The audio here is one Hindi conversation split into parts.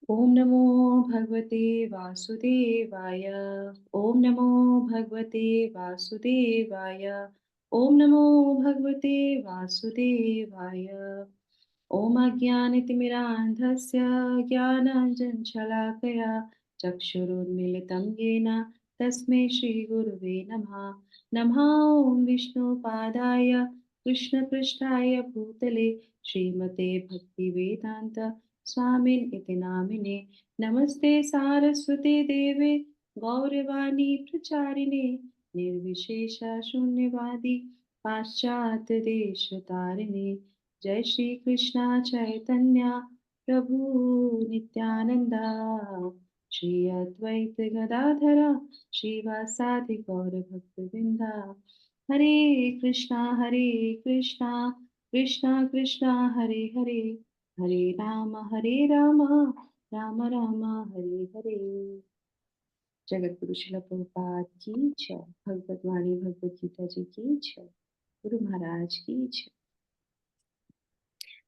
ओम नमो भगवते वासुदेवाय। ओम नमो भगवते वासुदेवाय। ओम नमो भगवते वासुदेवाय। ओम अज्ञानतिमिरान्धस्य ज्ञानाञ्जनशलाकया चक्षुरुन्मीलितं येन तस्मै श्रीगुरुवे नमः। नमः ॐ विष्णुपादाय कृष्णपृष्ठाय भूतले श्रीमते भक्तिवेदान्त स्वामिन् इति नामिने। नमस्ते सारस्वते देवे गौरवाणी प्रचारिणे निर्विशेष शून्यवादी पाश्चात्य देश तारिणे। जय श्री कृष्णा चैतन्य प्रभु नित्यानंदा श्री अद्वैत गदाधर श्रीवासादि गौर भक्त वृंदा। हरे कृष्णा कृष्णा कृष्णा हरे हरे, हरे राम राम राम हरे हरे। जगत गुरु शिल प्रभुपाद की जय। भगवत वाणी भगवत गीता जी की जय। गुरु महाराज की जय।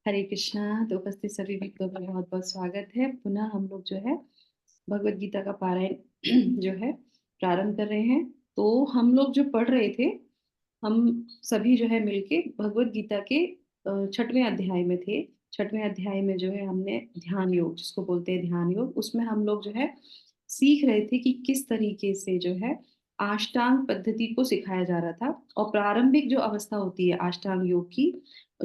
हरे कृष्णा। तो उपस्थित सभी भक्तों का बहुत बहुत स्वागत है। पुनः हम लोग जो है भगवत गीता का पारायण जो है प्रारंभ कर रहे हैं। तो हम लोग जो पढ़ रहे थे, हम सभी जो है मिलके भगवत गीता के 6वें अध्याय में थे। 6वें अध्याय में जो है हमने ध्यान योग, जिसको बोलते हैं ध्यान योग, उसमें हम लोग जो है सीख रहे थे कि किस तरीके से जो है अष्टांग पद्धति को सिखाया जा रहा था। और प्रारंभिक जो अवस्था होती है अष्टांग योग की,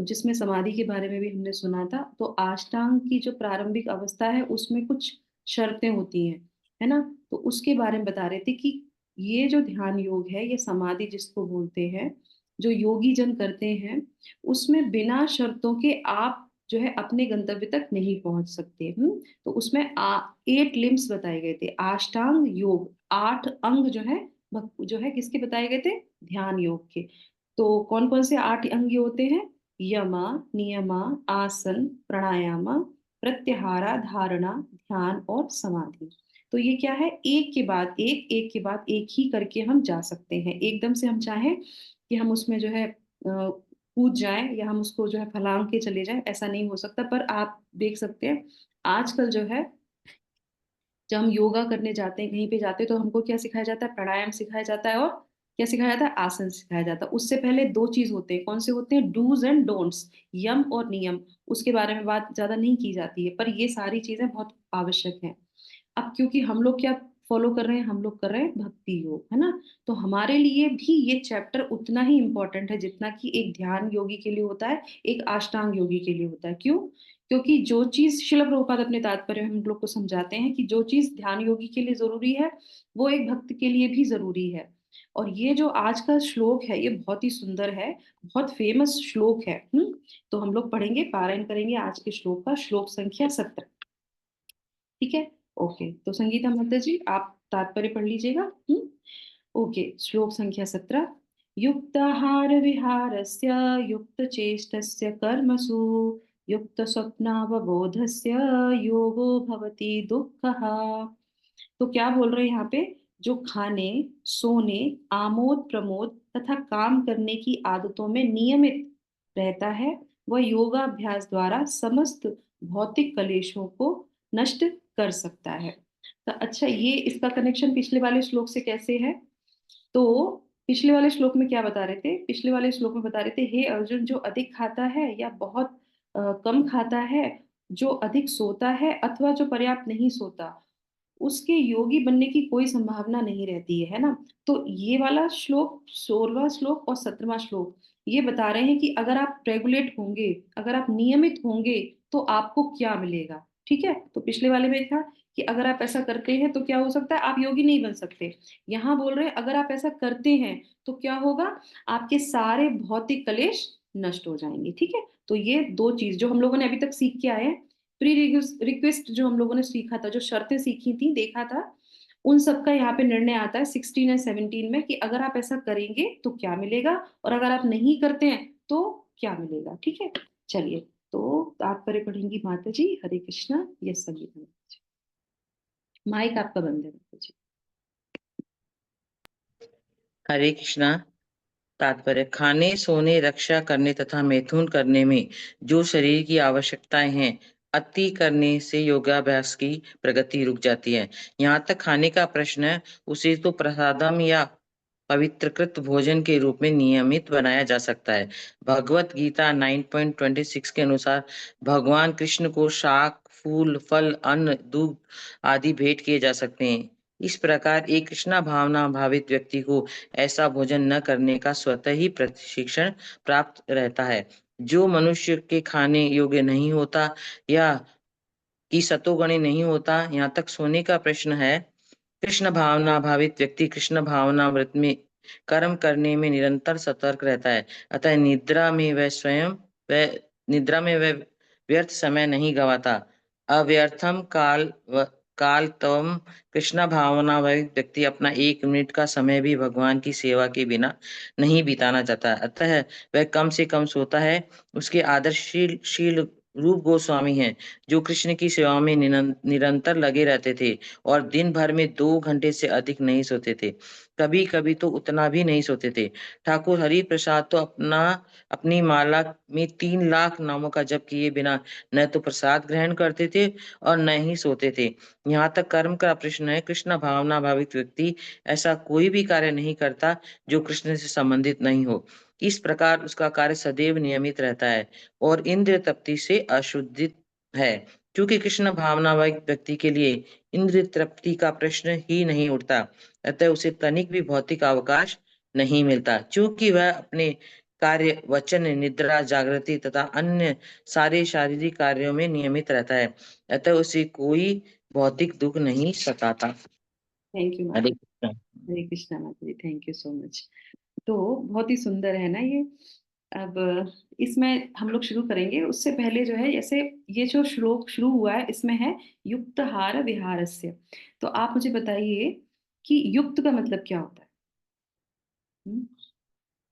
जिसमें समाधि के बारे में भी हमने सुना था, तो अष्टांग की जो प्रारंभिक अवस्था है उसमें कुछ शर्तें होती हैं, है ना। तो उसके बारे में बता रहे थे कि ये जो ध्यान योग है, ये समाधि जिसको बोलते हैं, जो योगी जन करते हैं, उसमें बिना शर्तों के आप जो है अपने गंतव्य तक नहीं पहुंच सकते। तो उसमें 8 लिम्स बताए गए थे। अष्टांग योग 8 अंग जो है जो है किसके बताए गए थे? ध्यान योग के। तो कौन कौन से 8 अंग होते हैं? यमा, नियमा, आसन, प्राणायाम, प्रत्याहारा, धारणा, ध्यान और समाधि। तो ये क्या है? एक के बाद एक, एक के बाद एक ही करके हम जा सकते हैं। एकदम से हम चाहें कि हम उसमें जो है कूद जाएं या हम उसको जो है फलांग के चले जाएं, ऐसा नहीं हो सकता। पर आप देख सकते हैं आजकल जो है, जब हम योगा करने जाते हैं, कहीं पे जाते हैं, तो हमको क्या सिखाया जाता है? प्राणायाम सिखाया जाता है। और क्या सिखाया जाता है? आसन सिखाया जाता है। उससे पहले 2 चीज होते हैं। कौन से होते हैं? डूज एंड डोंट्स, यम और नियम। उसके बारे में बात ज्यादा नहीं की जाती है, पर ये सारी चीजें बहुत आवश्यक हैं। अब क्योंकि हम लोग क्या फॉलो कर रहे हैं? हम लोग कर रहे हैं भक्ति योग, है ना। तो हमारे लिए भी ये चैप्टर उतना ही इंपॉर्टेंट है जितना कि एक ध्यान योगी के लिए होता है, एक अष्टांग योगी के लिए होता है। क्यों? क्योंकि जो चीज शिल प्रभुपाद अपने तात्पर्य में हम लोग को समझाते हैं कि जो चीज ध्यान योगी के लिए जरूरी है, वो एक भक्त के लिए भी जरूरी है। और ये जो आज का श्लोक है, ये बहुत ही सुंदर है, बहुत फेमस श्लोक है। तो हम लोग पढ़ेंगे, पारायण करेंगे आज के श्लोक का, श्लोक संख्या 17। ठीक है। ओके, तो संगीता माता जी आप तात्पर्य पढ़ लीजिएगा। ओके, श्लोक संख्या 17। युक्ताहार विहारस्य युक्त चेष्टस्य कर्मसु युक्त स्वप्नावबोधस्य योगो भवति दुःखः। तो क्या बोल रहे हैं यहाँ पे? जो खाने, सोने, आमोद प्रमोद तथा काम करने की आदतों में नियमित रहता है, वह योगाभ्यास द्वारा समस्त भौतिक कलेशों को नष्ट कर सकता है। तो अच्छा, ये इसका कनेक्शन पिछले वाले श्लोक से कैसे है? तो पिछले वाले श्लोक में क्या बता रहे थे? पिछले वाले श्लोक में बता रहे थे, हे अर्जुन, जो अधिक खाता है या बहुत कम खाता है, जो अधिक सोता है अथवा जो पर्याप्त नहीं सोता, उसके योगी बनने की कोई संभावना नहीं रहती है ना। तो ये वाला श्लोक, 16वां श्लोक और 17वां श्लोक, ये बता रहे हैं कि अगर आप रेगुलेट होंगे, अगर आप नियमित होंगे, तो आपको क्या मिलेगा। ठीक है। तो पिछले वाले में था कि अगर आप ऐसा करते हैं तो क्या हो सकता है? आप योगी नहीं बन सकते। यहाँ बोल रहे हैं अगर आप ऐसा करते हैं तो क्या होगा? आपके सारे भौतिक कलेश नष्ट हो जाएंगे। ठीक है। तो ये 2 चीज जो हम लोगों ने अभी तक सीख के आए हैं, प्री रिक्वेस्ट जो हम लोगों ने सीखा था, जो शर्तें सीखी थी, देखा था, उन सब का यहाँ पे निर्णय आता है 16 और 17 में कि अगर आप ऐसा करेंगे तो क्या मिलेगा, और अगर आप नहीं करते हैं तो क्या मिलेगा। ठीक है। चलिए, तो तात्पर्य पढ़ेंगी माता जी। हरे कृष्णा। यस संगीता माता जी, माइक आपका बंद है माता जी। हरे कृष्णा। तात्पर्य: खाने, सोने, रक्षा करने तथा मैथुन करने में जो शरीर की आवश्यकताएं हैं, अति करने से योगाभ्यास की प्रगति रुक जाती है। यहाँ तक खाने का प्रश्न है, उसे तो प्रसादम या पवित्रकृत भोजन के रूप में नियमित बनाया जा सकता है। भगवत गीता 9.26 के अनुसार भगवान कृष्ण को शाक, फूल, फल, अन्न, दूध आदि भेंट किए जा सकते हैं। इस प्रकार एक कृष्णा भावना भावित व्यक्ति को ऐसा भोजन न करने का स्वतः ही प्रशिक्षण प्राप्त रहता है। जो मनुष्य के खाने योग्य नहीं होता या कि सतोगुणी नहीं होता, यहाँ तक सोने का प्रश्न है। कृष्ण भावना भावित व्यक्ति कृष्ण भावना व्रत में कर्म करने में निरंतर सतर्क रहता है। अतः निद्रा में वह व्यर्थ समय नहीं गवाता। अव्यर्थम काल तम कृष्ण भावना भावित व्यक्ति अपना 1 मिनट का समय भी भगवान की सेवा के बिना नहीं बिताना चाहता। अतः वह कम से कम सोता है। उसके आदर्शशील रूप गोस्वामी हैं, जो कृष्ण की सेवा में निरंतर लगे रहते थे और दिन भर में 2 घंटे से अधिक नहीं सोते थे। कभी कभी तो उतना भी नहीं सोते थे। ठाकुर हरि प्रसाद तो अपनी माला में 3 लाख नामों का जप किए बिना न तो प्रसाद ग्रहण करते थे और न ही सोते थे। यहाँ तक कर्म का प्रश्न है। कृष्ण भावना भावित व्यक्ति ऐसा कोई भी कार्य नहीं करता जो कृष्ण से संबंधित नहीं हो। इस प्रकार उसका कार्य सदैव नियमित रहता है और इंद्रिय तृप्ति से अशुद्धित है। क्योंकि कृष्ण भावनावाहिक व्यक्ति के लिए इंद्रिय तृप्ति का प्रश्न ही नहीं उठता, अतः उसे तनिक भी भौतिक अवकाश नहीं मिलता। क्योंकि वह अपने कार्य, वचन, निद्रा, जागृति तथा अन्य सारे शारीरिक कार्यों में नियमित रहता है, अतः उसे कोई भौतिक दुख नहीं सताता। थैंक यू हरे माता। कृष्ण। हरे कृष्णा माता जी, थैंक यू सो मच। तो बहुत ही सुंदर है ना ये। अब इसमें हम लोग शुरू करेंगे, उससे पहले जो है, जैसे ये जो श्लोक शुरू हुआ है इसमें है युक्तहार विहारस्य। तो आप मुझे बताइए कि युक्त का मतलब क्या होता है। हम्म?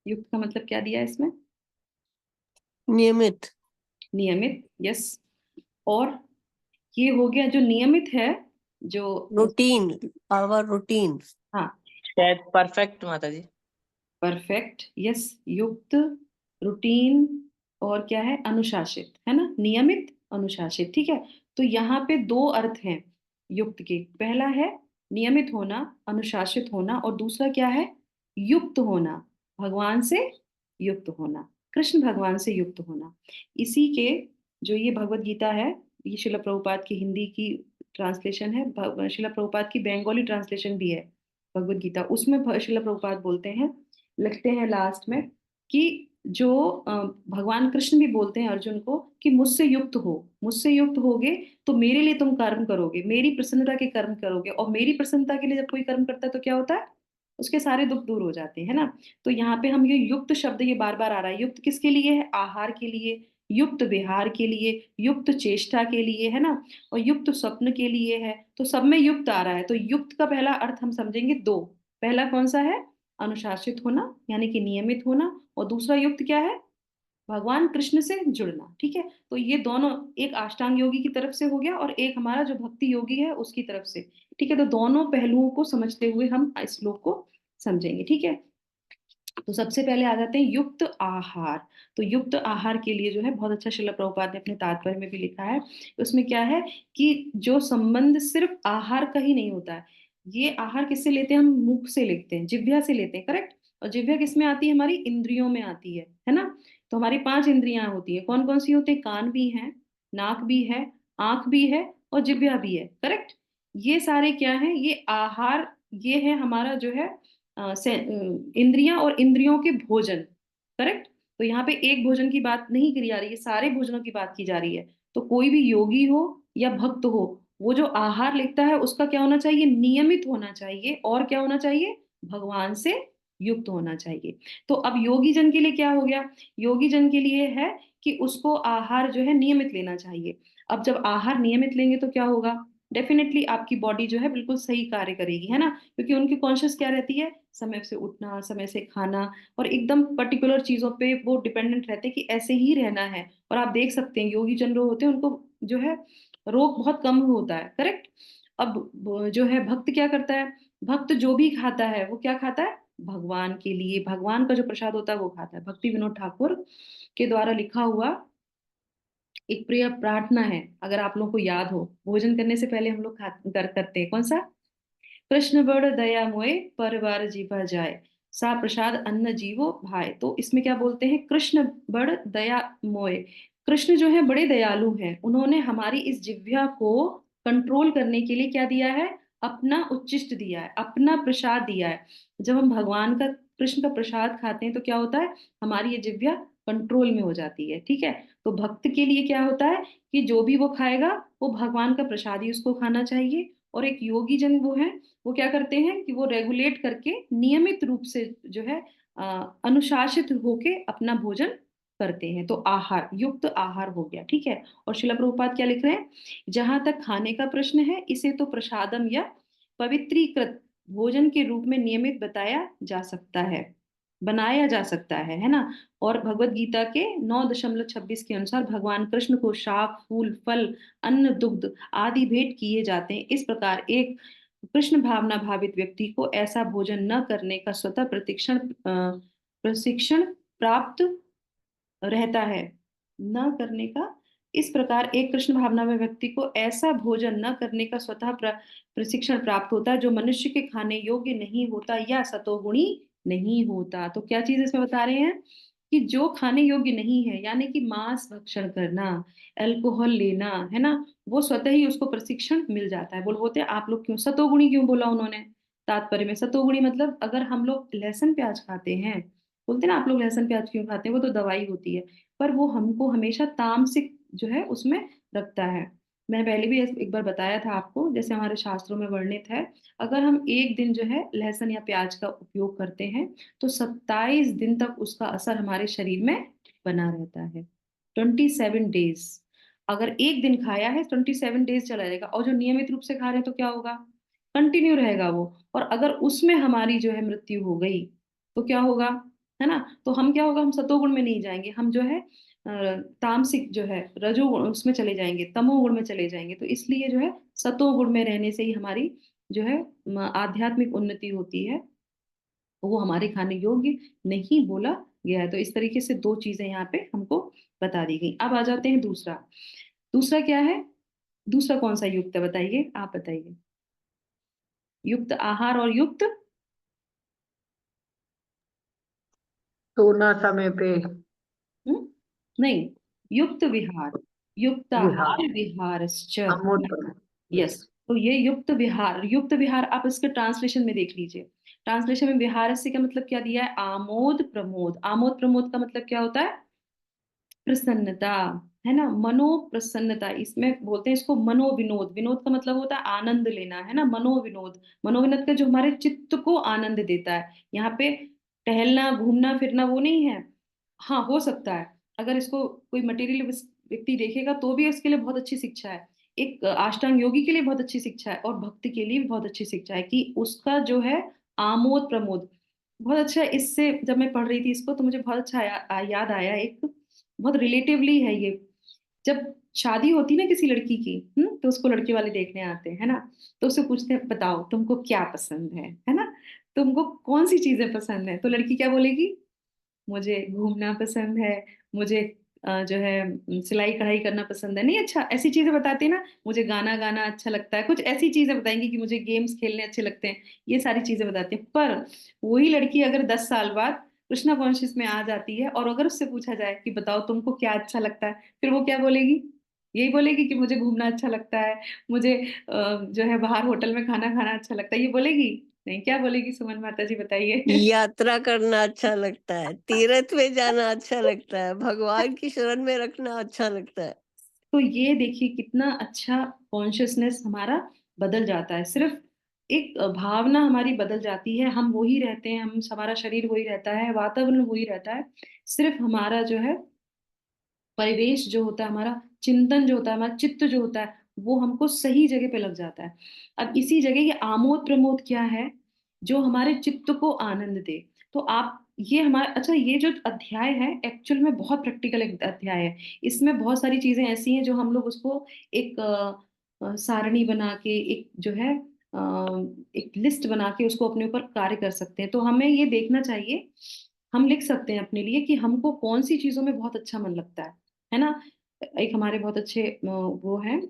युक्त का मतलब क्या दिया है इसमें। नियमित। नियमित, यस। और ये हो गया जो नियमित है, जो रूटीन, आवर रूटीन। हाँ, शायद परफेक्ट माता जी। Perfect, yes. युक्त, रूटीन, और क्या है, अनुशासित, है ना। नियमित, अनुशासित, ठीक है। तो यहाँ पे दो अर्थ हैं युक्त के। पहला है नियमित होना, अनुशासित होना, और दूसरा क्या है, युक्त होना, भगवान से युक्त होना, कृष्ण भगवान से युक्त होना। इसी के जो ये भगवत गीता है, ये शिला प्रभुपाद की हिंदी की ट्रांसलेशन है, शिला प्रभुपाद की बंगाली ट्रांसलेशन भी है भगवत गीता। उसमें शिला प्रभुपाद बोलते हैं, लिखते हैं लास्ट में कि जो भगवान कृष्ण भी बोलते हैं अर्जुन को कि मुझसे युक्त हो, मुझसे युक्त होगे तो मेरे लिए तुम कर्म करोगे, मेरी प्रसन्नता के कर्म करोगे। और मेरी प्रसन्नता के लिए जब कोई कर्म करता है तो क्या होता है, उसके सारे दुख दूर हो जाते हैं, है ना। तो यहाँ पे हम ये युक्त शब्द ये बार बार आ रहा है। युक्त किसके लिए है, आहार के लिए, युक्त विहार के लिए, युक्त चेष्टा के लिए, है ना, और युक्त स्वप्न के लिए है। तो सब में युक्त आ रहा है। तो युक्त का पहला अर्थ हम समझेंगे दो। पहला कौन सा है, अनुशासित होना यानी कि नियमित होना, और दूसरा युक्त क्या है, भगवान कृष्ण से जुड़ना, ठीक है। तो ये दोनों, एक अष्टांग योगी की तरफ से हो गया और एक हमारा जो भक्ति योगी है उसकी तरफ से, ठीक है। तो दोनों पहलुओं को समझते हुए हम इस श्लोक को समझेंगे, ठीक है। तो सबसे पहले आ जाते हैं युक्त आहार। तो युक्त आहार के लिए जो है बहुत अच्छा शिला प्रभुपाद ने अपने तात्पर्य में भी लिखा है। उसमें क्या है कि जो संबंध सिर्फ आहार का ही नहीं होता है। ये आहार किससे लेते हैं, हम मुख से लेते हैं, जिह्वा से लेते हैं, करेक्ट। और जिह्वा किस में आती है, हमारी इंद्रियों में आती है ना। तो हमारी 5 इंद्रियां होती है, कौन कौन सी होती है, कान भी है, नाक भी है, आंख भी है, और जिह्वा भी है, करेक्ट। ये सारे क्या है, ये आहार, ये है हमारा जो है इंद्रियां और इंद्रियों के भोजन, करेक्ट। तो यहाँ पे एक भोजन की बात नहीं करी जा रही है, सारे भोजनों की बात की जा रही है। तो कोई भी योगी हो या भक्त हो, वो जो आहार लेता है उसका क्या होना चाहिए, नियमित होना चाहिए, और क्या होना चाहिए, भगवान से युक्त होना चाहिए। तो अब योगी जन के लिए क्या हो गया, योगी जन के लिए है कि उसको आहार जो है नियमित लेना चाहिए। अब जब आहार नियमित लेंगे तो क्या होगा, डेफिनेटली आपकी बॉडी जो है बिल्कुल सही कार्य करेगी, है ना। क्योंकि उनकी कॉन्शियस क्या रहती है, समय से उठना, समय से खाना, और एकदम पर्टिकुलर चीजों पे वो डिपेंडेंट रहते हैं कि ऐसे ही रहना है। और आप देख सकते हैं योगी जन लोग होते हैं उनको जो है रोग बहुत कम होता है, करेक्ट। अब जो है भक्त क्या करता है, भक्त जो भी खाता है वो क्या खाता है, भगवान के लिए, भगवान का जो प्रसाद होता है वो खाता है। भक्ति विनोद ठाकुर के द्वारा लिखा हुआ एक प्रिय प्रार्थना है, अगर आप लोगों को याद हो, भोजन करने से पहले हम लोग करते हैं, कौन सा? कृष्ण बड़ दया मोए परवार जीवा जाए, सा प्रसाद अन्न जीवो भाए। तो इसमें क्या बोलते हैं? कृष्ण बड़ दया मोए। कृष्ण जो है बड़े दयालु हैं, उन्होंने हमारी इस जिह्वा को कंट्रोल करने के लिए क्या दिया है? अपना उच्चिष्ट दिया है, अपना प्रसाद दिया है। जब हम भगवान का, कृष्ण का प्रसाद खाते हैं तो क्या होता है? हमारी ये जिह्वा कंट्रोल में हो जाती है, ठीक है। तो भक्त के लिए क्या होता है कि जो भी वो खाएगा वो भगवान का प्रसाद ही उसको खाना चाहिए। और एक योगी जन वो है, वो क्या करते हैं कि वो रेगुलेट करके नियमित रूप से जो है अनुशासित होके अपना भोजन करते हैं। तो आहार, युक्त आहार हो गया, ठीक है। और शिला प्रभुपाद क्या लिख रहे हैं? जहां तक खाने का प्रश्न है, इसे तो प्रसादम या पवित्रीकृत भोजन के रूप में नियमित बताया जा सकता है, बनाया जा सकता है ना। और भगवत गीता के 9.26 के अनुसार भगवान कृष्ण को शाक, फूल, फल, अन्न, दुग्ध आदि भेंट किए जाते हैं। इस प्रकार एक कृष्ण भावना भावित व्यक्ति को ऐसा भोजन न करने का स्वतः प्रशिक्षण प्राप्त रहता है, न करने का। इस प्रकार एक कृष्ण भावना में व्यक्ति को ऐसा भोजन न करने का स्वतः प्रशिक्षण प्राप्त होता है जो मनुष्य के खाने योग्य नहीं होता या सतोगुणी नहीं होता। तो क्या चीज इसमें बता रहे हैं कि जो खाने योग्य नहीं है, यानी कि मांस भक्षण करना, अल्कोहल लेना, है ना, वो स्वतः ही उसको प्रशिक्षण मिल जाता है। बोलते हैं आप लोग क्यों सतोगुणी क्यों बोला उन्होंने? तात्पर्य में सतोगुणी मतलब अगर हम लोग लहसुन प्याज खाते हैं, बोलते हैं ना आप लोग लहसुन प्याज क्यों खाते हैं, वो तो दवाई होती है, पर वो हमको हमेशा तामसिक जो है उसमें रखता है। मैं पहले भी एक बार बताया था आपको, जैसे हमारे शास्त्रों में वर्णित है, अगर हम एक दिन जो है लहसुन या प्याज का उपयोग करते हैं तो 27 दिन तक उसका असर हमारे शरीर में बना रहता है। 27 डेज, अगर एक दिन खाया है 27 डेज चला जाएगा। और जो नियमित रूप से खा रहे हैं तो क्या होगा? कंटिन्यू रहेगा वो। और अगर उसमें हमारी जो है मृत्यु हो गई तो क्या होगा? है ना। तो हम क्या होगा? हम सतोगुण में नहीं जाएंगे, हम जो है तामसिक जो है रजोगुण उसमें चले जाएंगे, तमोगुण में चले जाएंगे। तो इसलिए जो है सतोगुण में रहने से ही हमारी जो है आध्यात्मिक उन्नति होती है, वो हमारे खाने योग्य नहीं बोला गया है। तो इस तरीके से दो चीजें यहाँ पे हमको बता दी गई। अब आ जाते हैं दूसरा। दूसरा क्या है? दूसरा कौन सा युक्त है बताइए, आप बताइए। युक्त आहार और युक्त सोना समय पे नहीं, युक्त विहार, युक्त विहार, आहार विहारश्च। अमूर्त। यस, तो ये युक्त विहार, युक्त विहार आप इसके ट्रांसलेशन में देख लीजिए। ट्रांसलेशन में विहार से का मतलब क्या दिया है? आमोद प्रमोद। आमोद प्रमोद का मतलब क्या होता है? प्रसन्नता, है ना, मनो प्रसन्नता। इसमें बोलते हैं इसको मनोविनोद। विनोद का मतलब होता है आनंद लेना, है ना, मनोविनोद। मनोविनोद का जो हमारे चित्त को आनंद देता है। यहाँ पे टहलना, घूमना फिरना वो नहीं है। हाँ, हो सकता है अगर इसको कोई मटेरियल व्यक्ति देखेगा तो भी इसके लिए बहुत अच्छी शिक्षा है। एक अष्टांग योगी के लिए बहुत अच्छी शिक्षा है, और भक्त के लिए भी बहुत अच्छी शिक्षा है कि उसका जो है आमोद प्रमोद बहुत अच्छा है। इससे जब मैं पढ़ रही थी इसको तो मुझे बहुत अच्छा याद आया एक, बहुत रिलेटिवली है ये। जब शादी होती ना किसी लड़की की, तो उसको लड़के वाले देखने आते हैं, है ना। तो उससे पूछते हैं बताओ तुमको क्या पसंद है ना, तुमको कौन सी चीजें पसंद है? तो लड़की क्या बोलेगी? मुझे घूमना पसंद है, मुझे जो है सिलाई कढ़ाई करना पसंद है। नहीं, अच्छा ऐसी चीजें बताती है ना, मुझे गाना गाना अच्छा लगता है, कुछ ऐसी चीजें बताएंगी कि मुझे गेम्स खेलने अच्छे लगते हैं। ये सारी चीजें बताती है। पर वही लड़की अगर 10 साल बाद कृष्णा कॉन्शियस में आ जाती है और अगर उससे पूछा जाए कि बताओ तुमको क्या अच्छा लगता है, फिर वो क्या बोलेगी? यही बोलेगी कि मुझे घूमना अच्छा लगता है, मुझे जो है बाहर होटल में खाना खाना अच्छा लगता है। ये बोलेगी? नहीं। क्या बोलेगी सुमन माता जी, बताइए। यात्रा करना अच्छा लगता है, तीर्थ में जाना अच्छा लगता है, भगवान की शरण में रखना अच्छा लगता है। तो ये देखिए कितना अच्छा कॉन्शियसनेस हमारा बदल जाता है। सिर्फ एक भावना हमारी बदल जाती है, हम वही रहते हैं, हम हमारा शरीर वही रहता है, वातावरण वही रहता है। सिर्फ हमारा जो है परिवेश जो होता है, हमारा चिंतन जो होता है, हमारा चित्त जो होता है, वो हमको सही जगह पे लग जाता है। अब इसी जगह ये आमोद प्रमोद क्या है? जो हमारे चित्त को आनंद दे। तो आप ये हमारा, अच्छा ये जो अध्याय है एक्चुअल में बहुत प्रैक्टिकल एक अध्याय है। इसमें बहुत सारी चीजें ऐसी हैं जो हम लोग उसको एक सारणी बना के, एक जो है अ, एक लिस्ट बना के उसको अपने ऊपर कार्य कर सकते हैं। तो हमें ये देखना चाहिए, हम लिख सकते हैं अपने लिए कि हमको कौन सी चीजों में बहुत अच्छा मन लगता है ना। एक हमारे बहुत अच्छे वो हैं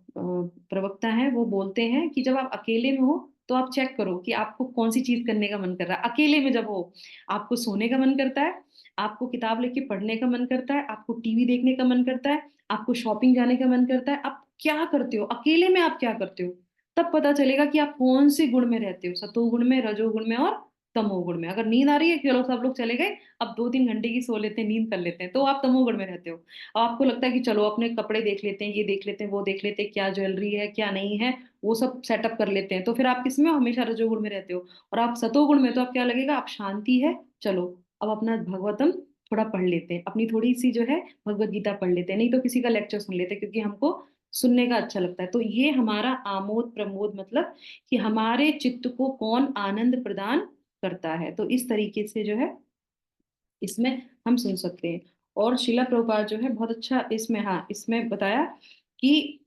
प्रवक्ता हैं, वो बोलते हैं कि जब आप अकेले में हो तो आप चेक करो कि आपको कौन सी चीज करने का मन कर रहा है। अकेले में जब हो, आपको सोने का मन करता है, आपको किताब लेके पढ़ने का मन करता है, आपको टीवी देखने का मन करता है, आपको शॉपिंग जाने का मन करता है, आप क्या करते हो अकेले में, आप क्या करते हो? तब पता चलेगा कि आप कौन से गुण में रहते हो, सतोगुण में, रजोगुण में और तमोगुण में। अगर नींद आ रही है, चलो सब लोग चले गए, अब 2-3 घंटे की सो लेते हैं, नींद कर लेते हैं, तो आप तमोगुण में रहते हो। आपको लगता है कि चलो अपने कपड़े देख लेते हैं, ये देख लेते हैं, वो देख लेते हैं, क्या ज्वेलरी है क्या नहीं है, वो सब सेटअप कर लेते हैं, तो फिर आप किसमें हो? हमेशा रजोगुण में रहते हो। और आप सतोगुण में, तो आप क्या लगेगा? आप शांति है, चलो अब अपना भगवतम थोड़ा पढ़ लेते हैं, अपनी थोड़ी सी जो है भगवत गीता पढ़ लेते हैं, नहीं तो किसी का लेक्चर सुन लेते हैं, क्योंकि हमको सुनने का अच्छा लगता है। तो ये हमारा आमोद प्रमोद, मतलब कि हमारे चित्त को कौन आनंद प्रदान करता है, तो इस तरीके से जो है इसमें हम सुन सकते हैं। और शिला प्रभुपाद जो है बहुत अच्छा इसमें, हाँ इसमें बताया कि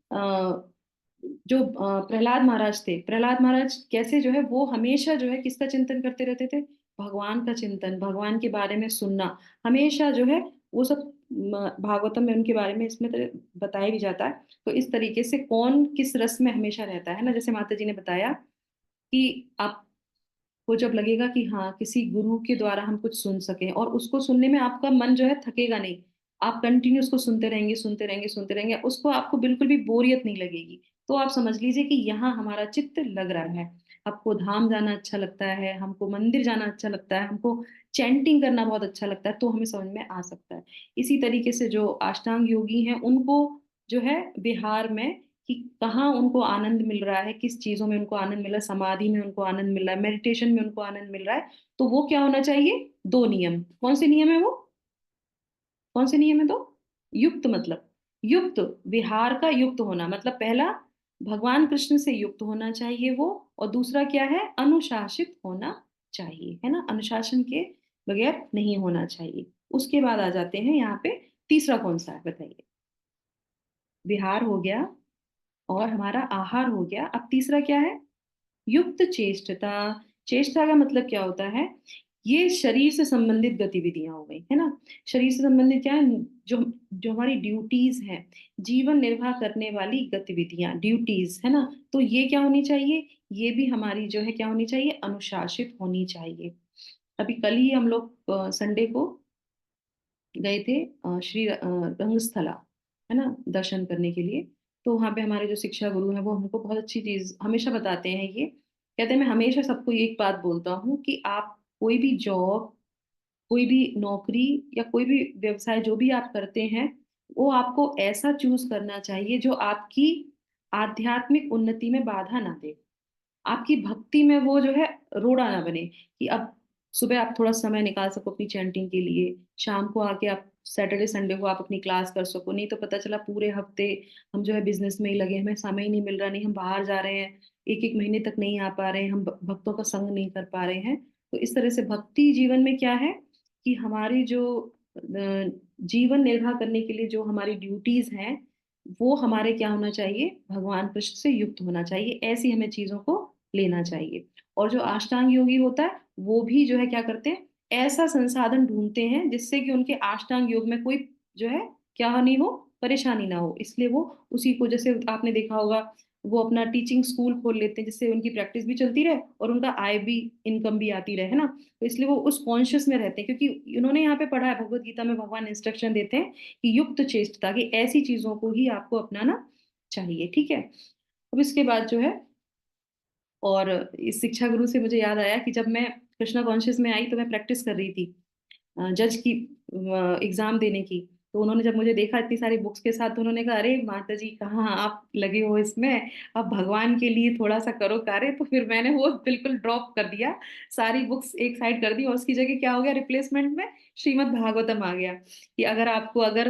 जो प्रहलाद महाराज थे, प्रहलाद महाराज कैसे जो है वो हमेशा जो है किसका चिंतन करते रहते थे? भगवान का चिंतन, भगवान के बारे में सुनना, हमेशा जो है वो सब भागवतम में उनके बारे में इसमें तो बताया भी जाता है। तो इस तरीके से कौन किस रस में हमेशा रहता है ना, जैसे माता जी ने बताया कि आप को जब लगेगा कि हाँ किसी गुरु के द्वारा हम कुछ सुन सकें, और उसको सुनने में आपका मन जो है थकेगा नहीं, आप कंटिन्यू उसको सुनते रहेंगे, सुनते रहेंगे, सुनते रहेंगे, उसको आपको बिल्कुल भी बोरियत नहीं लगेगी, तो आप समझ लीजिए कि यहाँ हमारा चित्त लग रहा है। आपको धाम जाना अच्छा लगता है, हमको मंदिर जाना अच्छा लगता है, हमको चैंटिंग करना बहुत अच्छा लगता है, तो हमें समझ में आ सकता है। इसी तरीके से जो अष्टांग योगी हैं, उनको जो है बिहार में कि कहाँ उनको आनंद मिल रहा है, किस चीजों में उनको आनंद मिल रहा है, समाधि में उनको आनंद मिल रहा है, मेडिटेशन में उनको आनंद मिल रहा है, तो वो क्या होना चाहिए? 2 नियम। कौन से नियम है वो? कौन से नियम है? तो युक्त, मतलब युक्त, विहार का युक्त होना, मतलब पहला भगवान कृष्ण से युक्त होना चाहिए वो, और दूसरा क्या है? अनुशासित होना चाहिए, है ना, अनुशासन के बगैर नहीं होना चाहिए। उसके बाद आ जाते हैं यहाँ पे, तीसरा कौन सा है बताइए? विहार हो गया और हमारा आहार हो गया, अब तीसरा क्या है? युक्त चेष्टता। चेष्टा का मतलब क्या होता है? ये शरीर से संबंधित गतिविधियां हो गई, है ना। शरीर से संबंधित क्या है? जो जो हमारी ड्यूटीज हैं, जीवन निर्वाह करने वाली गतिविधियां, ड्यूटीज, है ना, तो ये क्या होनी चाहिए? ये भी हमारी जो है क्या होनी चाहिए? अनुशासित होनी चाहिए। अभी कल ही हम लोग संडे को गए थे श्री रंगस्थला, है ना, दर्शन करने के लिए। तो वहाँ पे हमारे जो शिक्षा गुरु हैं वो हमको बहुत अच्छी चीज हमेशा बताते हैं, ये कहते हैं, मैं हमेशा सबको एक बात बोलता हूँ कि आप कोई भी जॉब, कोई भी नौकरी या कोई भी व्यवसाय जो भी आप करते हैं, वो आपको ऐसा चूज करना चाहिए जो आपकी आध्यात्मिक उन्नति में बाधा ना दे, आपकी भक्ति में वो जो है रोड़ा ना बने। कि अब सुबह आप थोड़ा समय निकाल सको अपनी चैंटिंग के लिए, शाम को आके आप सैटरडे संडे को आप अपनी क्लास कर सको, नहीं तो पता चला पूरे हफ्ते हम जो है बिजनेस में ही लगे, हमें समय ही नहीं मिल रहा, नहीं हम बाहर जा रहे हैं, 1-1 महीने तक नहीं आ पा रहे हैं, हम भक्तों का संग नहीं कर पा रहे हैं। तो इस तरह से भक्ति जीवन में क्या है कि हमारी जो जीवन निर्वाह करने के लिए जो हमारी ड्यूटीज हैं, वो हमारे क्या होना चाहिए? भगवान कृष्ण से युक्त होना चाहिए, ऐसी हमें चीजों को लेना चाहिए। और जो अष्टांग योगी होता है, वो भी जो है क्या करते हैं? ऐसा संसाधन ढूंढते हैं जिससे कि उनके अष्टांग योग में कोई जो है क्या नहीं हो, परेशानी ना हो, इसलिए वो उसी को, जैसे आपने देखा होगा, वो अपना टीचिंग स्कूल खोल लेते हैं जिससे उनकी प्रैक्टिस भी चलती रहे और उनका आय भी, इनकम भी आती रहे, है ना। तो इसलिए वो उस कॉन्शियस में रहते हैं, क्योंकि उन्होंने यहाँ पे पढ़ा है, भगवत गीता में भगवान इंस्ट्रक्शन देते हैं कि युक्त चेष्टता, कि ऐसी चीजों को ही आपको अपनाना चाहिए, ठीक है। अब इसके बाद जो है, और इस शिक्षा गुरु से मुझे याद आया कि जब मैं कृष्णा कॉन्शियस में आई तो मैं प्रैक्टिस कर रही थी जज की एग्जाम देने की। तो उन्होंने जब मुझे देखा इतनी सारी बुक्स के साथ, तो उन्होंने कहा, अरे माता जी कहाँ आप लगे हो इसमें, अब भगवान के लिए थोड़ा सा करो कार्य। तो फिर मैंने वो बिल्कुल ड्रॉप कर दिया, सारी बुक्स एक साइड कर दी, और उसकी जगह क्या हो गया? रिप्लेसमेंट में श्रीमद् भागवतम आ गया। कि अगर आपको, अगर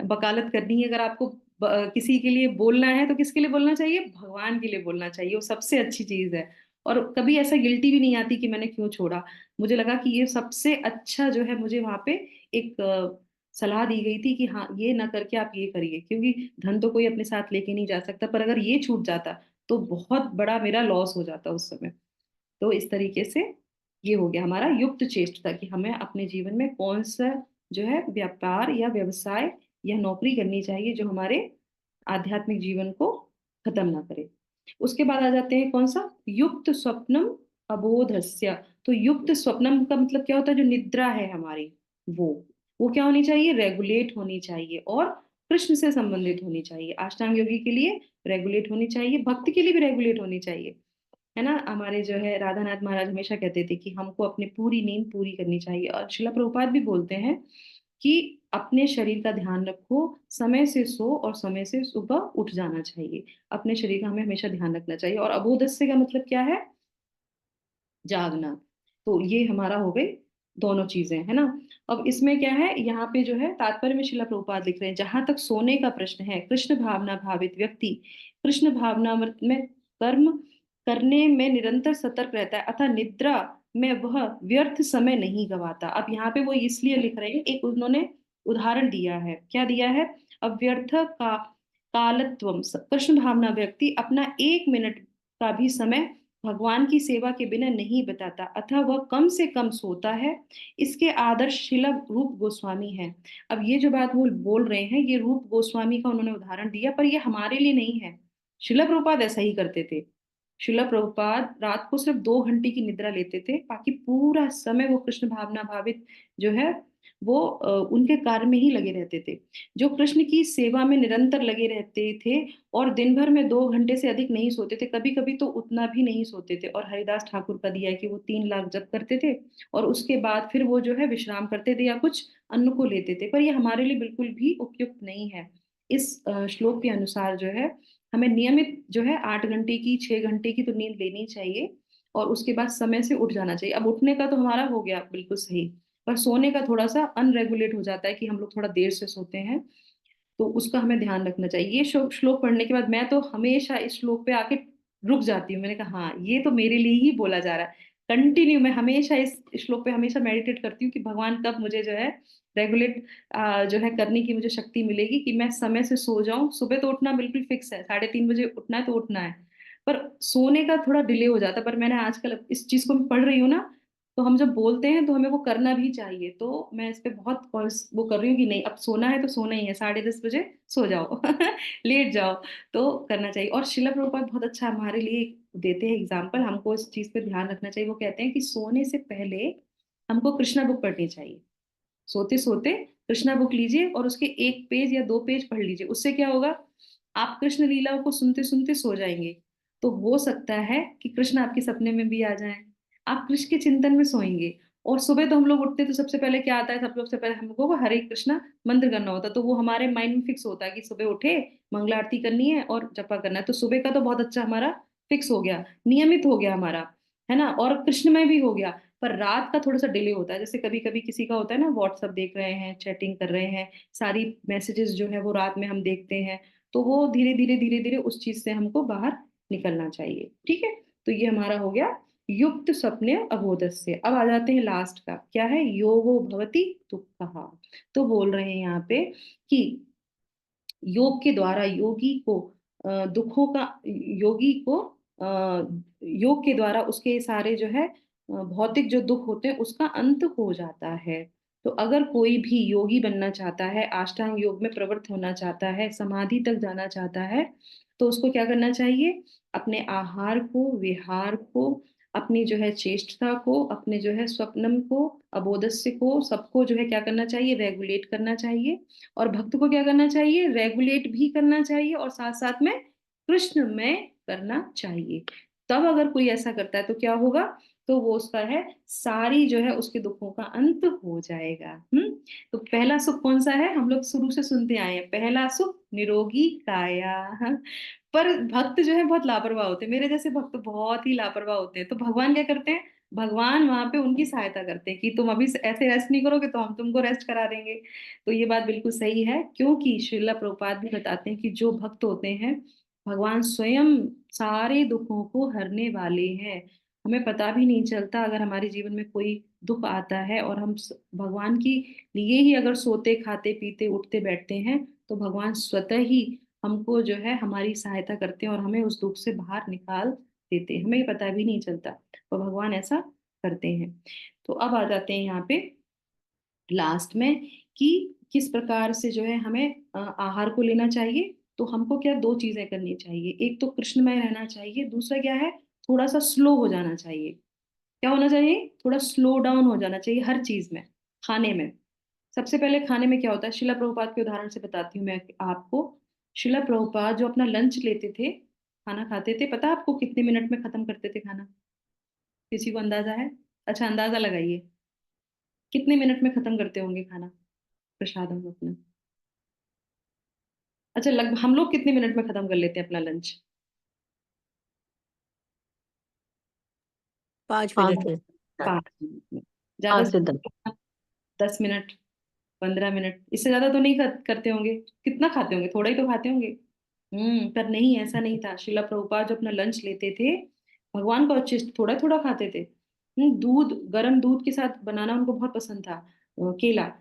वकालत करनी है, अगर आपको किसी के लिए बोलना है, तो किसके लिए बोलना चाहिए? भगवान के लिए बोलना चाहिए, वो सबसे अच्छी चीज है। और कभी ऐसा गिल्टी भी नहीं आती कि मैंने क्यों छोड़ा। मुझे लगा कि ये सबसे अच्छा जो है, मुझे वहां पे एक सलाह दी गई थी कि हाँ ये ना करके आप ये करिए, क्योंकि धन तो कोई अपने साथ लेके नहीं जा सकता, पर अगर ये छूट जाता तो बहुत बड़ा मेरा लॉस हो जाता उस समय। तो इस तरीके से ये हो गया हमारा युक्त चेष्टता, कि हमें अपने जीवन में कौन सा जो है व्यापार या व्यवसाय या नौकरी करनी चाहिए जो हमारे आध्यात्मिक जीवन को खत्म ना करे। उसके बाद आ जाते हैं कौन सा, युक्त स्वप्नम अबोधस्य। तो युक्त स्वप्नम का मतलब क्या होता है, जो निद्रा है हमारी, वो क्या होनी चाहिए, रेगुलेट होनी चाहिए और कृष्ण से संबंधित होनी चाहिए। अष्टांग योगी के लिए रेगुलेट होनी चाहिए, भक्त के लिए भी रेगुलेट होनी चाहिए, है ना। हमारे जो है राधानाथ महाराज हमेशा कहते थे कि हमको अपनी पूरी नींद पूरी करनी चाहिए, और शिला प्रभुपाद भी बोलते हैं कि अपने शरीर का ध्यान रखो, समय से सो और समय से सुबह उठ जाना चाहिए। अपने शरीर का हमें हमेशा ध्यान रखना चाहिए। और अबोधस्य का मतलब क्या है, जागना। तो ये हमारा हो गई दोनों चीजें, है ना। अब इसमें क्या है, यहाँ पे जो है तात्पर्य में शिला प्रभुपाद लिख रहे हैं, जहां तक सोने का प्रश्न है, कृष्ण भावना भावित व्यक्ति कृष्ण भावना में कर्म करने में निरंतर सतर्क रहता है, अतः निद्रा में वह व्यर्थ समय नहीं गवाता। अब यहाँ पे वो इसलिए लिख रहे हैं, एक उन्होंने उदाहरण दिया है, क्या दिया है, अव्यर्थ का कालत्वम, कृष्ण भावना व्यक्ति अपना 1 मिनट का भी समय भगवान की सेवा के बिना नहीं बिताता, अतः वह कम से कम सोता है। इसके आदर्श शिला रूप गोस्वामी है। अब ये जो बात वो बोल रहे हैं, ये रूप गोस्वामी का उन्होंने उदाहरण दिया, पर ये हमारे लिए नहीं है। शिला प्रभुपाद ऐसा ही करते थे। शिला प्रभुपाद रात को सिर्फ 2 घंटे की निद्रा लेते थे, बाकी पूरा समय वो कृष्ण भावना भावित जो है वो उनके कार्य में ही लगे रहते थे। जो कृष्ण की सेवा में निरंतर लगे रहते थे और दिन भर में 2 घंटे से अधिक नहीं सोते थे, कभी कभी तो उतना भी नहीं सोते थे। और हरिदास ठाकुर का दिया है कि वो 3 लाख जप करते थे और उसके बाद फिर वो जो है विश्राम करते थे या कुछ अन्न को लेते थे, पर ये हमारे लिए बिल्कुल भी उपयुक्त नहीं है। इस श्लोक के अनुसार जो है हमें नियमित जो है 8 घंटे की 6 घंटे की तो नींद लेनी चाहिए, और उसके बाद समय से उठ जाना चाहिए। अब उठने का तो हमारा हो गया बिल्कुल सही, पर सोने का थोड़ा सा अनरेगुलेट हो जाता है कि हम लोग थोड़ा देर से सोते हैं, तो उसका हमें ध्यान रखना चाहिए। ये श्लोक पढ़ने के बाद मैं तो हमेशा इस श्लोक पे आके रुक जाती हूँ, मैंने कहा हाँ ये तो मेरे लिए ही बोला जा रहा है। कंटिन्यू मैं हमेशा इस श्लोक पे हमेशा मेडिटेट करती हूँ कि भगवान कब मुझे जो है रेगुलेट जो है करने की मुझे शक्ति मिलेगी कि मैं समय से सो जाऊं। सुबह तो उठना बिल्कुल फिक्स है, 3:30 बजे उठना है तो उठना है, पर सोने का थोड़ा डिले हो जाता है। पर मैंने आजकल इस चीज को मैं पढ़ रही हूँ ना, तो हम जब बोलते हैं तो हमें वो करना भी चाहिए। तो मैं इस पे बहुत वो कर रही हूँ कि नहीं, अब सोना है तो सोना ही है, 10:30 बजे सो जाओ लेट जाओ, तो करना चाहिए। और शिला प्रभुपाद बहुत अच्छा हमारे लिए देते हैं एग्जाम्पल, हमको इस चीज पे ध्यान रखना चाहिए। वो कहते हैं कि सोने से पहले हमको कृष्णा बुक पढ़नी चाहिए। सोते सोते कृष्णा बुक लीजिए और उसके 1 पेज या 2 पेज पढ़ लीजिए। उससे क्या होगा, आप कृष्ण लीलाओं को सुनते सुनते सो जाएंगे। तो हो सकता है कि कृष्ण आपके सपने में भी आ जाएं, आप कृष्ण के चिंतन में सोएंगे। और सुबह तो हम लोग उठते तो सबसे पहले क्या आता है, सब लोग से पहले हमको को हरे कृष्णा मंत्र करना होता है। तो वो हमारे माइंड में फिक्स होता है कि सुबह उठे मंगला आरती करनी है और जपा करना है। तो सुबह का तो बहुत अच्छा हमारा फिक्स हो गया, नियमित हो गया हमारा, है ना, और कृष्णमय भी हो गया। पर रात का थोड़ा सा डिले होता है, जैसे कभी कभी किसी का होता है ना, व्हाट्सअप देख रहे हैं, चैटिंग कर रहे हैं, सारी मैसेजेस जो है वो रात में हम देखते हैं, तो वो धीरे धीरे उस चीज से हमको बाहर निकलना चाहिए। ठीक है, तो ये हमारा हो गया युक्त स्वप्ने अबोधस्य। अब आ जाते हैं लास्ट का, क्या है, योगो भवति दुःखः। तो बोल रहे हैं यहाँ पे कि योग के द्वारा योगी को दुखों का, योगी को योग के द्वारा उसके सारे जो है भौतिक जो दुख होते हैं उसका अंत हो जाता है। तो अगर कोई भी योगी बनना चाहता है, अष्टांग योग में प्रवृत्त होना चाहता है, समाधि तक जाना चाहता है, तो उसको क्या करना चाहिए, अपने आहार को, विहार को, अपनी जो है चेष्टा को, अपने जो है स्वप्नम को, अबोधस्य को, सबको जो है क्या करना चाहिए, रेगुलेट करना चाहिए। और भक्त को क्या करना चाहिए, रेगुलेट भी करना चाहिए और साथ साथ में कृष्ण में करना चाहिए। तब अगर कोई ऐसा करता है तो क्या होगा, तो वो उसका है सारी जो है उसके दुखों का अंत हो जाएगा। तो पहला सुख कौन सा है, हम लोग शुरू से सुनते आए हैं, पहला सुख निरोगी काया। हाँ? पर भक्त जो है बहुत लापरवाह होते हैं, मेरे जैसे भक्त बहुत ही लापरवाह होते हैं। तो भगवान क्या करते हैं, भगवान वहां पे उनकी सहायता करते हैं कि तुम अभी ऐसे रेस्ट नहीं करोगे तो हम तुमको रेस्ट करा देंगे। तो ये बात बिल्कुल सही है, क्योंकि श्रीला प्रभुपाद भी बताते हैं कि जो भक्त होते हैं, भगवान स्वयं सारे दुखों को हरने वाले हैं। हमें पता भी नहीं चलता अगर हमारे जीवन में कोई दुख आता है और हम भगवान की लिए ही अगर सोते खाते पीते उठते बैठते हैं, तो भगवान स्वतः ही हमको जो है हमारी सहायता करते हैं और हमें उस दुख से बाहर निकाल देते हैं, हमें पता भी नहीं चलता, और भगवान ऐसा करते हैं। तो अब आ जाते हैं यहाँ पे लास्ट में कि किस प्रकार से जो है हमें आहार को लेना चाहिए, तो हमको क्या 2 चीजें करनी चाहिए। एक तो कृष्णमय रहना चाहिए, दूसरा क्या है, थोड़ा सा स्लो हो जाना चाहिए। क्या होना चाहिए, थोड़ा स्लो डाउन हो जाना चाहिए हर चीज में। खाने में, सबसे पहले खाने में क्या होता है, शिला प्रभुपाद के उदाहरण से बताती हूँ मैं आपको। शिला प्रभुपाद जो अपना लंच लेते थे, खाना खाते थे, पता है आपको कितने मिनट में खत्म करते थे खाना? किसी को अंदाजा है? अच्छा, अंदाजा लगाइए, कितने मिनट में खत्म करते होंगे खाना, प्रसाद हम अपना? अच्छा, लगभग हम लोग कितने मिनट में खत्म कर लेते हैं अपना लंच? 5 पाँच मिनट में। 5 मिनट में, ज्यादा 5 से 10। से 10 मिनट, 15 मिनट, इससे ज्यादा तो नहीं करते होंगे। कितना खाते होंगे, थोड़ा ही तो खाते होंगे। पर नहीं, ऐसा नहीं था। शिला प्रभुपाद जो अपना लंच लेते थे, भगवान को अच्छे से थोड़ा थोड़ा खाते थे। दूध, गर्म दूध के साथ बनाना उनको बहुत पसंद था, केला।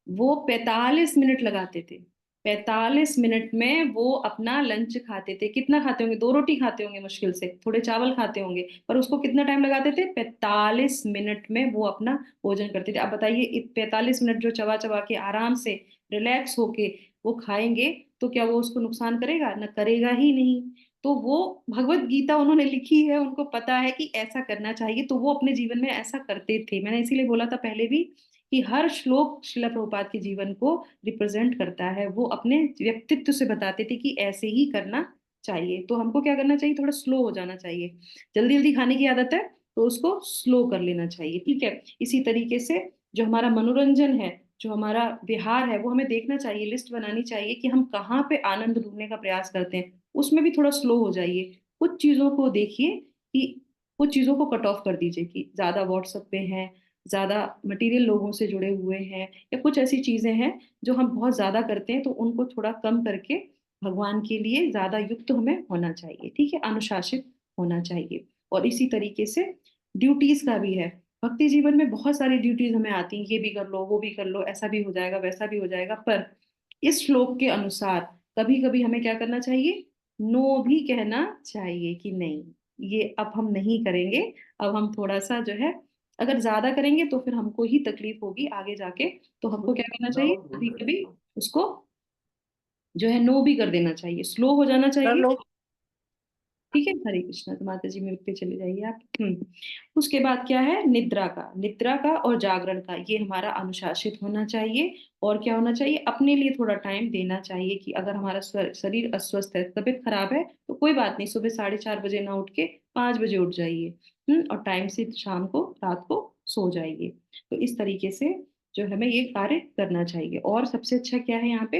वो 45 मिनट लगाते थे, 45 मिनट में वो अपना लंच खाते थे। कितना खाते होंगे, 2 रोटी खाते होंगे मुश्किल से, थोड़े चावल खाते होंगे, पर उसको कितना टाइम लगाते थे, 45 मिनट में वो अपना भोजन करते थे। अब बताइए, 45 मिनट जो चबा चबा के आराम से रिलैक्स होके वो खाएंगे, तो क्या वो उसको नुकसान करेगा? ना करेगा ही नहीं। तो वो भगवत गीता उन्होंने लिखी है, उनको पता है कि ऐसा करना चाहिए, तो वो अपने जीवन में ऐसा करते थे। मैंने इसीलिए बोला था पहले भी कि हर श्लोक शिला प्रभुपाद के जीवन को रिप्रेजेंट करता है। वो अपने व्यक्तित्व से बताते थे कि ऐसे ही करना चाहिए। तो हमको क्या करना चाहिए, थोड़ा स्लो हो जाना चाहिए। जल्दी जल्दी खाने की आदत है तो उसको स्लो कर लेना चाहिए, ठीक है। इसी तरीके से जो हमारा मनोरंजन है, जो हमारा विहार है, वो हमें देखना चाहिए, लिस्ट बनानी चाहिए कि हम कहाँ पे आनंद ढूंढने का प्रयास करते हैं। उसमें भी थोड़ा स्लो हो जाइए। कुछ चीजों को देखिए कि कुछ चीजों को कट ऑफ कर दीजिए कि ज्यादा व्हाट्सएप पे हैं, ज्यादा मटेरियल लोगों से जुड़े हुए हैं, या कुछ ऐसी चीजें हैं जो हम बहुत ज्यादा करते हैं, तो उनको थोड़ा कम करके भगवान के लिए ज्यादा युक्त हमें होना चाहिए, ठीक है, अनुशासित होना चाहिए। और इसी तरीके से ड्यूटीज का भी है। भक्ति जीवन में बहुत सारी ड्यूटीज हमें आती हैं, ये भी कर लो, वो भी कर लो, ऐसा भी हो जाएगा, वैसा भी हो जाएगा। पर इस श्लोक के अनुसार कभी कभी हमें क्या करना चाहिए, नो भी कहना चाहिए कि नहीं, ये अब हम नहीं करेंगे। अब हम थोड़ा सा जो है, अगर ज्यादा करेंगे तो फिर हमको ही तकलीफ होगी आगे जाके। तो हमको क्या करना चाहिए, कभी कभी उसको जो है नो भी कर देना चाहिए, स्लो हो जाना कर चाहिए। लो। ठीक है, हरे कृष्णा। तो माता जी म्यूट पे चले जाइए आप। उसके बाद क्या है, निद्रा का, निद्रा का और जागरण का, ये हमारा अनुशासित होना चाहिए। और क्या होना चाहिए, अपने लिए थोड़ा टाइम देना चाहिए कि अगर हमारा शरीर अस्वस्थ है, तबीयत खराब है, तो कोई बात नहीं, सुबह 4:30 बजे ना उठ के 5 बजे उठ जाइए। और टाइम से शाम को, रात को सो जाइए। तो इस तरीके से जो हमें ये कार्य करना चाहिए। और सबसे अच्छा क्या है यहाँ पे,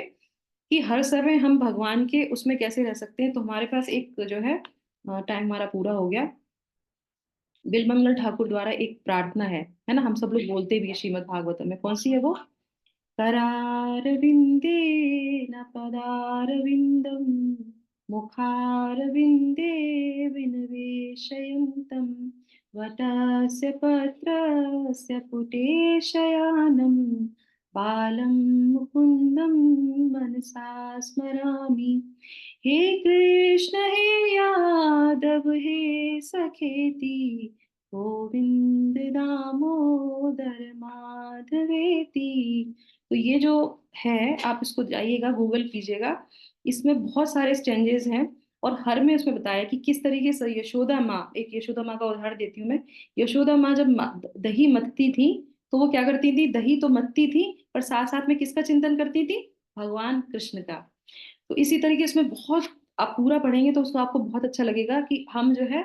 कि हर समय हम भगवान के उसमें कैसे रह सकते हैं। तो हमारे पास एक जो है, टाइम हमारा पूरा हो गया। बिलमंगल ठाकुर द्वारा एक प्रार्थना है ना, हम सब लोग बोलते भी है श्रीमद् भागवतम में। कौन सी है वो? करार विंदे न पदार विंदम, मुखार विंदे विनवेशयन्तम, वटस्य पत्रस्य पुटे शयानम, बालं मुकुंदम मनसा स्मरामि। हे कृष्ण हे यादव हे सखेति, गोविंद दामोदर माधवेति। तो ये जो है, आप इसको जाइएगा, गूगल कीजिएगा, इसमें बहुत सारे स्टेंजेस हैं। और हर में उसमें बताया कि किस तरीके से यशोदा माँ, एक यशोदा माँ का उदाहरण देती हूँ मैं। यशोदा माँ जब दही मथती थी, तो वो क्या करती थी, दही तो मथती थी, पर साथ साथ में किसका चिंतन करती थी, भगवान कृष्ण का। तो इसी तरीके इसमें बहुत, आप पूरा पढ़ेंगे तो उसको आपको बहुत अच्छा लगेगा कि हम जो है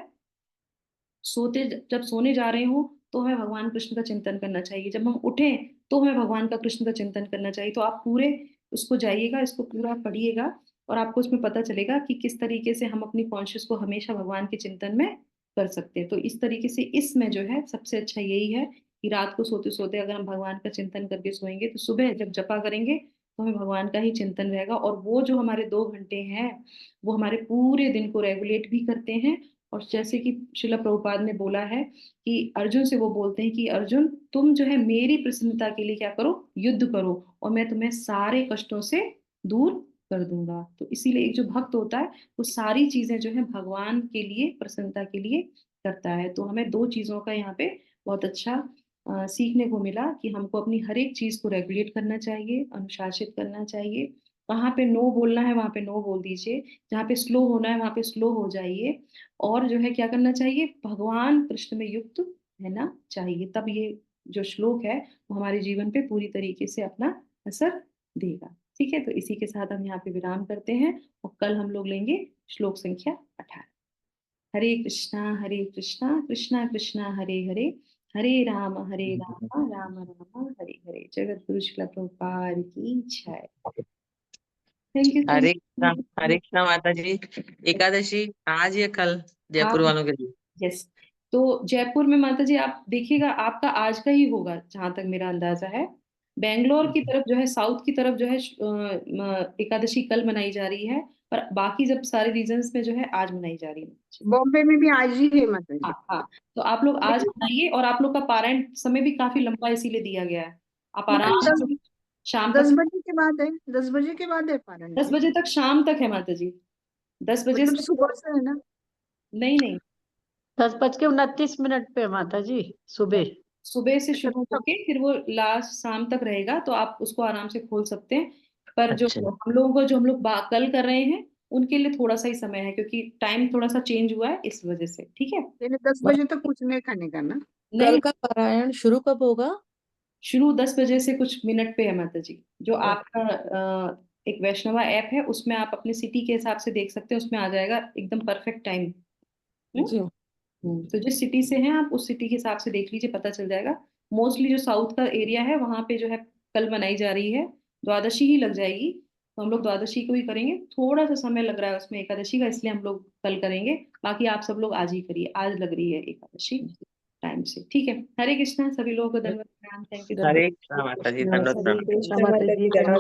सोते, जब सोने जा रहे हो तो हमें भगवान कृष्ण का चिंतन करना चाहिए, जब हम उठें तो हमें भगवान का, कृष्ण का चिंतन करना चाहिए। तो आप पूरे उसको जाइएगा, इसको पूरा पढ़िएगा, और आपको उसमें पता चलेगा कि किस तरीके से हम अपनी कॉन्शियस को हमेशा भगवान के चिंतन में कर सकते हैं। तो इस तरीके से इसमें जो है सबसे अच्छा यही है कि रात को सोते सोते अगर हम भगवान का चिंतन करके सोएंगे, तो सुबह जब जपा करेंगे तो हमें भगवान का ही चिंतन रहेगा। और वो जो हमारे 2 घंटे हैं, वो हमारे पूरे दिन को रेगुलेट भी करते हैं। और जैसे कि शिला प्रभुपाद ने बोला है कि अर्जुन से वो बोलते हैं कि अर्जुन, तुम जो है मेरी प्रसन्नता के लिए क्या करो, युद्ध करो, और मैं तुम्हें सारे कष्टों से दूर कर दूंगा। तो इसीलिए एक जो भक्त होता है, वो सारी चीजें जो है भगवान के लिए, प्रसन्नता के लिए करता है। तो हमें 2 चीजों का यहाँ पे बहुत अच्छा सीखने को मिला कि हमको अपनी हर एक चीज को रेगुलेट करना चाहिए, अनुशासित करना चाहिए। कहाँ पे नो बोलना है वहां पे नो बोल दीजिए, जहाँ पे स्लो होना है वहां पे स्लो हो जाइए। और जो है क्या करना चाहिए, भगवान कृष्ण में युक्त रहना चाहिए, तब ये जो श्लोक है वो हमारे जीवन पे पूरी तरीके से अपना असर देगा। ठीक है, तो इसी के साथ हम यहाँ पे विराम करते हैं और कल हम लोग लेंगे श्लोक संख्या 18। हरे कृष्णा कृष्णा कृष्णा हरे हरे, हरे राम राम राम हरे हरे। जगत गुरु श्रील प्रभुपाद की जय। Thank you so Hare much. Krishna माता जी। एकादशी आज या कल जयपुर आप, वालों के लिए? यस, तो जयपुर में माता जी आप देखिएगा, आपका आज का ही होगा जहां तक मेरा अंदाजा है। बेंगलोर की तरफ जो है, साउथ की तरफ जो है एकादशी कल मनाई जा रही है, पर बाकी जब सारे रीजन्स में जो है आज मनाई जा रही है। बॉम्बे में भी आज ही है माता जी। हाँ हाँ, तो आप लोग आज लेकिन मनाइए, और आप लोग का पारायण समय भी काफी लंबा इसीलिए दिया गया है। आप आराम मतलब से शाम 10 तक, बजे के बाद है, 10 बजे के बाद है पारण 10 जी। बजे तक, शाम तक है माता जी, 10 बजे मतलब से। सुबह से है ना? नहीं नहीं, 10:29 पे माता जी, सुबह। सुबह से अच्छा शुरू तब होके फिर वो लास्ट शाम तक रहेगा, तो आप उसको आराम से खोल सकते हैं। पर जो अच्छा। हम लोगों को, जो हम लोग कल कर रहे हैं, उनके लिए थोड़ा सा ही समय है, क्योंकि टाइम थोड़ा सा चेंज हुआ है इस वजह से। ठीक है, यानी 10 बजे तक कुछ नहीं खाने का ना? नहीं कल का पारायण शुरू कब होगा? शुरू 10 बजे से कुछ मिनट पे है माता जी। जो ओके। आपका एक वैष्णवा ऐप है, उसमें आप अपने सिटी के हिसाब से देख सकते हैं, उसमें आ जाएगा एकदम परफेक्ट टाइम। जी। तो जिस सिटी से हैं आप, उस सिटी के हिसाब से देख लीजिए, पता चल जाएगा। मोस्टली जो साउथ का एरिया है वहां पे जो है कल मनाई जा रही है, द्वादशी ही लग जाएगी, तो हम लोग द्वादशी को ही करेंगे। थोड़ा सा समय लग रहा है उसमें एकादशी का, इसलिए हम लोग कल करेंगे। बाकी आप सब लोग आज ही करिए, आज लग रही है एकादशी टाइम से। ठीक है, हरे कृष्णा, सभी लोगों को धन्यवाद, थैंक यू। हरे कृष्णा माता जी, दंडवत हरे प्रणाम। कृष्णा माता जी, धन्यवाद।